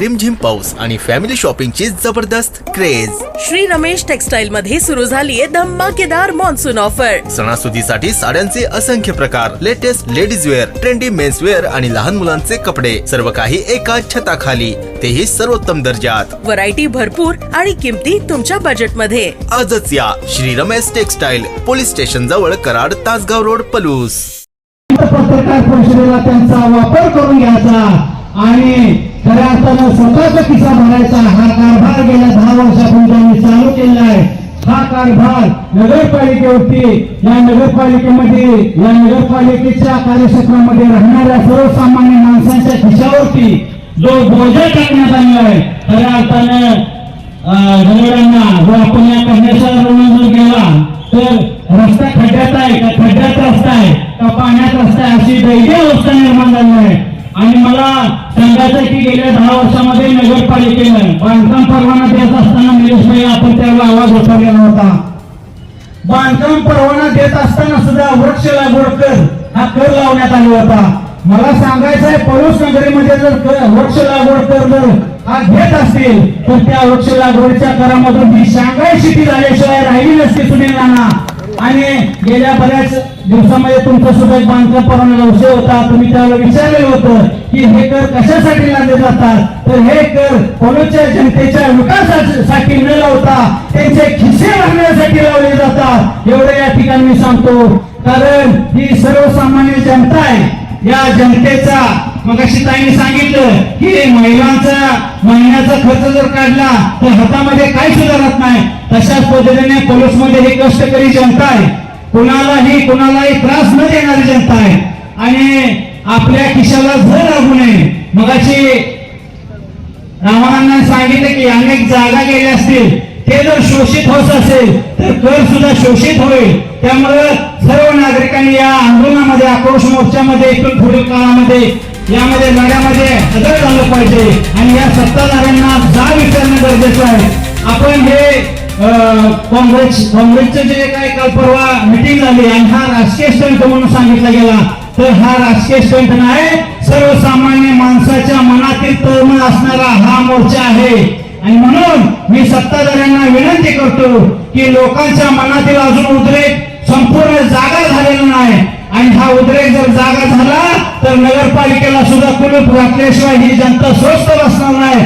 रिमझिम पाऊस आणि फॅमिली शॉपिंगची जबरदस्त क्रेज। श्री रमेश टेक्सटाइल मध्ये सुरू झालीये धमाकेदार मान्सून ऑफर। सणासुदीसाठी साड्यांचे असंख्य प्रकार, latest ladies wear, trendy men's wear आणि लहान मुलांचे कपडे, सर्व काही एका छताखाली, तेही सर्वोत्तम दर्जात। व्हरायटी भरपूर आणि किमती तुमच्या बजेट मध्ये। आजच या Shri Ramesh textile, police station जवळ, कराड, तासगाव रोड, पलूस। पत्रकार परिषदेला त्यांचा वापर करून घ्यायचा आणि खऱ्या अर्थानं स्वतःचा खिसा भरायचा हा कारभार गेल्या 10 वर्षापूर्वी त्यांनी चालू केला आहे। हा कारभार नगरपालिकेवरती, या नगरपालिकेच्या कार्यक्षेत्रामध्ये राहणाऱ्या सर्वसामान्य माणसांच्या खिशावरती जो बोजा टाकण्यात आला आहे, खऱ्या अर्थानं जर आपण या कन्याशाळा जर गेला तर रस्ता खड्ड्यात आहे का खड्ड्यात रस्ता आहे का पाण्यात रस्ता आहे अशी दैर्य अवस्था निर्माण झाली आहे। आणि मला सांगायचं की गेल्या 10 वर्षामध्ये नगरपालिकेनं बांधकाम परवाना देत असताना निलेश भाई आपण त्याला आवाज उठवलेला होता। बांधकाम परवाना देत असताना सुद्धा वृक्ष लागवड कर हा कर लावण्यात आला होता। मला सांगायचं आहे पलूस नगरीमध्ये जर वृक्ष लागवड कर जर हा घेत असतील तर त्या वृक्ष लागवडीच्या करामधून ही शांघाय सिटी झाल्याशिवाय राहिली नसती सुनील नाना। आणि गेल्या बऱ्याच दिवसामध्ये तुमचा सुद्धा एक बांधकाम परवाना विषय होता, तुम्ही त्याला विचारलेलं होतं की हे कर कशासाठी लावले जातात, तर हे कर पलूसच्या जनतेच्या विकासासाठी न लावता त्यांचे खिसे भरण्यासाठी लावले जातात, एवढे या ठिकाणी मी सांगतो। कारण ही सर्वसामान्य जनता आहे, या जनतेचा मगाशी ताईंनी सांगितलं की महिलांचा महिन्याचा खर्च जर काढला तर हातामध्ये काही सुद्धा राहत नाही, तशाच पद्धतीने पोलीसमध्ये हे कष्टकरी जनता आहे, कुणालाही त्रास न देणारी जनता आहे आणि आपल्या खिशाला झळ लागू नये। मगाशी रामांना सांगितलं की अनेक जागा गेल्या असतील, ते जर शोषित होत असेल तर कर सुद्धा शोषित होईल। त्यामुळे सर्व नागरिकांनी या आंदोलनामध्ये, आक्रोश मोर्चामध्ये, इथून पुढील काळामध्ये यामध्ये लढ्यामध्ये हजर झालं पाहिजे आणि या सत्ताधाऱ्यांना जाब विचारणं गरजेचं आहे। आपण हे काँग्रेसचे जे काही काल परवा मिटिंग झाली आणि हा राजकीय स्टंट म्हणून सांगितला गेला, तर हा राजकीय स्टंट नाही, सर्वसामान्य माणसाच्या मनातील तळमळ असणारा हा मोर्चा आहे। आणि म्हणून मी सत्ताधाऱ्यांना विनंती करतो की लोकांच्या मनातील अजून उद्रेक संपूर्ण जागा झालेला नाही आणि हा उद्रेक जर जागा झाला तर नगरपालिकेला सुद्धा कुलूप घातल्याशिवाय ही जनता स्वस्त बसणार नाही।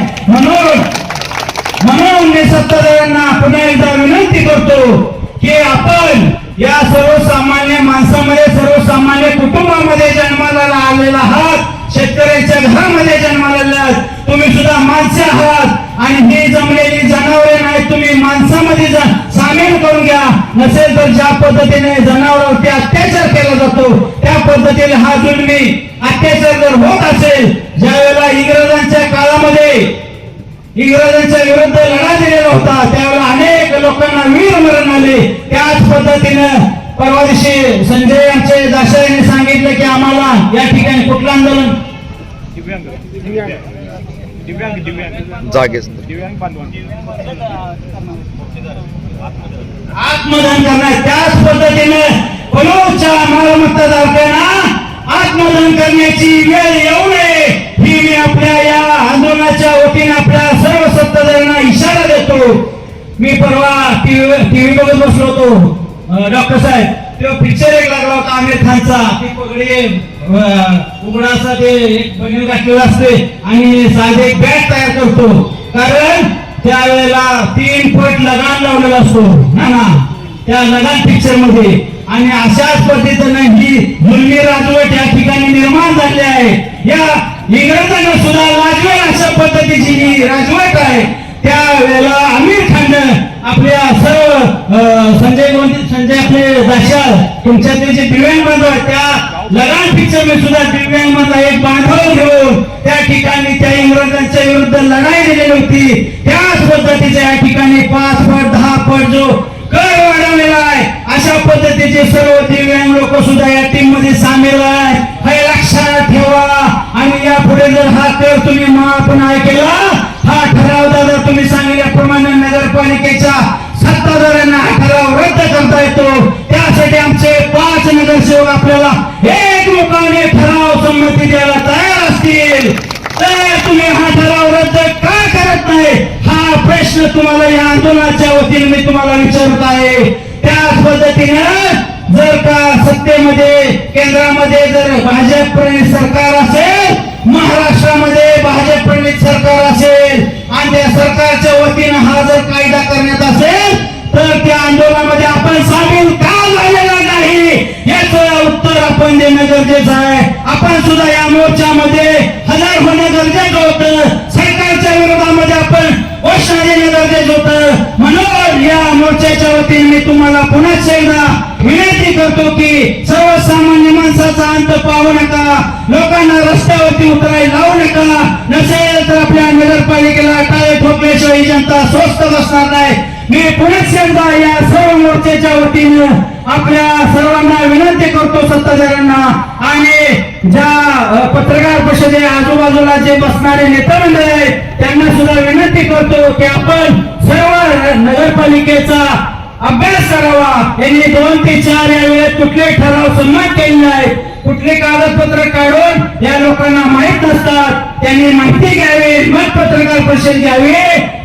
म्हणून मी सत्ताधाऱ्यांना पुन्हा एकदा विनंती करतो की आपण या सर्वसामान्य माणसामध्ये, सर्वसामान्य कुटुंबामध्ये जन्माला आलेला आहात, शेतकऱ्यांच्या घरामध्ये जन्माला आलात, तुम्ही सुद्धा माणसे आहात आणि ही जमलेली जनावरे नाही, तुम्ही माणसामध्ये सामील करून घ्या। नसेल तर ज्या पद्धतीने जनावरांवरती अत्याचार केला जातो त्या पद्धतीने हा जुलमी अत्याचार जर होत असेल, ज्या वेळेला इंग्रजांच्या काळामध्ये इंग्रजांच्या विरुद्ध लढा दिलेला होता त्यावेळेला अनेक लोकांना वीरमरण आले, त्याच पद्धतीनं परवा दिवशी संजय यांचे दाशा सांगितलं की आम्हाला या ठिकाणी कुठलं आंदोलन आत्मदान करणार, त्याच पद्धतीने पलूसच्या मालमत्ता धारकांना आत्मदान करण्याची वेळ येऊ नये ही मी आपल्या या आंदोलनाच्या वतीने आपल्या सर्व सत्ताधाऱ्यांना इशारा देतो। मी परवा टीव्ही बघत बसलो होतो, डॉक्टर साहेब तो पिक्चर एक लागला होता आमिर खानचा, ती पगडी उघडाचा ते एक बनील घातलेला असते आणि साधे एक बॅट तयार करतो, कारण त्यावेळेला 3 फूट लगान लावलेला असतो ना त्या लगान पिक्चर मध्ये। आणि अशाच पद्धतीनं ही जुलमी राजवट या ठिकाणी निर्माण झाली आहे। या इंग्रजांना सुद्धा लाजवेल अशा पद्धतीची ही राजवट आहे। त्यावेळेला आमिर खाननं आपल्या सर्व संजय आपले दाशा तुमच्यातले जे दिव्यांग बांधव आहेत त्या लगान पिक्चर मध्ये सुद्धा दिव्यांग मधला एक बांधव घेऊन त्या ठिकाणी त्या इंग्रजांच्या विरुद्ध लढाई दिलेली होती। त्याच पद्धतीच्या या ठिकाणी 5 पट 10 पट जो कर वाढवलेला आहे, अशा पद्धतीचे सर्व दिव्यांग लोक सुद्धा या टीम मध्ये सामील आहेत, हे लक्षात ठेवा। आणि यापुढे जर हा कर तुम्ही महापुन्हा केला, हा ठराव दादा तुम्ही सांगितल्याप्रमाणे नगरपालिकेच्या सत्ताधाऱ्यांना हा ठराव रद्द करता येतो। त्यासाठी आमचे 5 नगरसेवक आपल्याला एकमुखाने ठराव संमती द्यायला तयार असतील तर तुम्ही हा ठराव रद्द प्रश्न तुम्हाला या आंदोलनाच्या वतीने मी तुम्हाला विचारत आहे. त्याच पद्धतीनं जर का सत्तेमध्ये केंद्रामध्ये जर भाजप प्रणित सरकार असेल, महाराष्ट्रामध्ये भाजप प्रणित सरकार असेल आणि त्या सरकारच्या वतीनं हा जर कायदा करण्यात असेल तर त्या आंदोलनामध्ये आपण सामील का झालेला नाही याचं उत्तर आपण देणं गरजेचं आहे. आपण सुद्धा या मोर्चामध्ये हजर होणं गरजेचं होतं. सरकारच्या विरोधामध्ये आपण घोषणा देणं गरजेचं होतं. म्हणून या मोर्चाच्या वतीने मी तुम्हाला पुन्हा एकदा विनंती करतो की सर्वसामान्य माणसाचा अंत पाहू नका, लोकांना रस्त्यावरती उतरायला लावू नका. नसेल तर आपल्या नगरपालिकेला टाळे ठोकल्याशिवाय जनता स्वस्थ बसणार नाही. मी पुन्हा एकदा या सर्व मोर्चाच्या वतीनं आपल्या सर्वांना विनंती करतो, सत्ताधाऱ्यांना आणि ज्या पत्रकार परिषदे आजूबाजूला जे बसणारे नेतामंडळ आहेत त्यांना सुद्धा विनंती करतो की आपण सर्व नगरपालिकेचा अभ्यास करावा. यांनी 2 ते 4 या वेळेत कुठले ठराव संमत केले आहेत, कुठले कागदपत्र काढून या लोकांना माहित नसतात, त्यांनी माहिती घ्यावी, मग पत्रकार परिषद घ्यावी,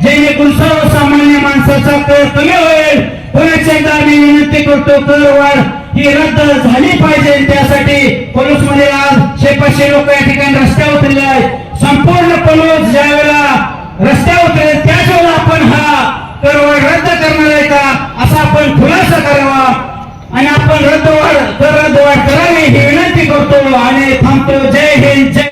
जेणेकरून सर्वसामान्य माणसाचा कर कमी होईल. पुन्हा एकदा मी विनंती करतो, करवाढ ही रद्द झाली पाहिजे. त्यासाठी पोलीसमध्ये आज 500 लोक या ठिकाणी रस्त्यावर उतरले आहेत. संपूर्ण पोलीस ज्या वेळेला रस्त्यावर उतरेल त्याच वेळेला आपण हा करवाढ रद्द करणार आहे का असा आपण खुलासा करावा आणि आपण रद्दवाढ करावी ही विनंती करतो आणि थांबतो. जय हिंद, जय